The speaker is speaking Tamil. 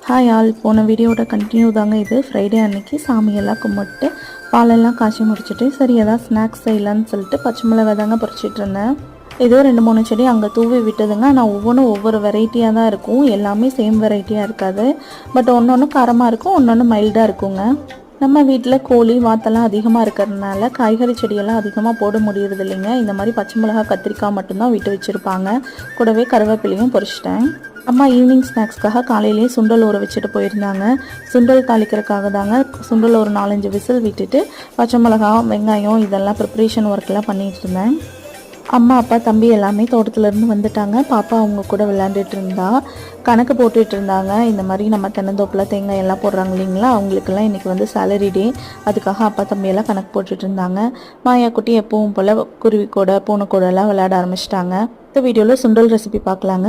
ஹாய் ஆல், போன வீடியோட கண்டினியூ தாங்க இது. ஃப்ரைடே அன்னைக்கு சாமியெல்லாம் கும்பிட்டு பாலெல்லாம் காய்ச்சி முடிச்சுட்டு சரி ஏதாவது ஸ்நாக்ஸ் செய்யலான்னு சொல்லிட்டு பச்சை மிளகாய் தாங்க பறிச்சிட்டு இருந்தேன். ஏதோ 2-3 செடி அங்கே தூவி விட்டதுங்க. ஆனால் ஒவ்வொன்றும் ஒவ்வொரு வெரைட்டியாக தான் இருக்கும், எல்லாமே சேம் வெரைட்டியாக இருக்காது. பட் ஒன்று காரமாக இருக்கும், ஒன்று மைல்டாக இருக்குங்க. நம்ம வீட்டில் கோழி வாத்தெல்லாம் அதிகமாக இருக்கிறதுனால காய்கறி செடியெல்லாம் அதிகமாக போட முடியறது இல்லைங்க. இந்த மாதிரி பச்சை மிளகாய் கத்திரிக்காய் மட்டும்தான் விட்டு வச்சுருப்பாங்க. கூடவே கருவேப்பிலையும் பொரிச்சிட்டேன். அம்மா ஈவினிங் ஸ்நாக்ஸ்க்காக காலையிலேயே சுண்டல் ஊற வச்சுட்டு போயிருந்தாங்க. சுண்டல் தாளிக்கிறதுக்காக தாங்க சுண்டல் ஒரு 4-5 விசில் விட்டுட்டு பச்சை மிளகாய் வெங்காயம் இதெல்லாம் ப்ரிப்ரேஷன் ஒர்க்கெல்லாம் பண்ணிட்டு இருந்தேன். அம்மா அப்பா தம்பி எல்லாமே தோட்டத்துலேருந்து வந்துட்டாங்க. பாப்பா அவங்க கூட விளையாண்டுட்டு இருந்தா. கணக்கு போட்டுட்டு இருந்தாங்க. இந்த மாதிரி நம்ம தென்னந்தோப்பில் தேங்காய் எல்லாம் போடுறாங்க இல்லைங்களா, அவங்களுக்கெல்லாம் இன்றைக்கி வந்து சேலரி டே. அதுக்காக அப்பா தம்பியெல்லாம் கணக்கு போட்டுட்டு இருந்தாங்க. மாயா குட்டி எப்பவும் போல் குருவி கூட பூனை கூட எல்லாம் விளையாட ஆரம்பிச்சிட்டாங்க. இந்த வீடியோவில் சுண்டல் ரெசிபி பார்க்கலாங்க.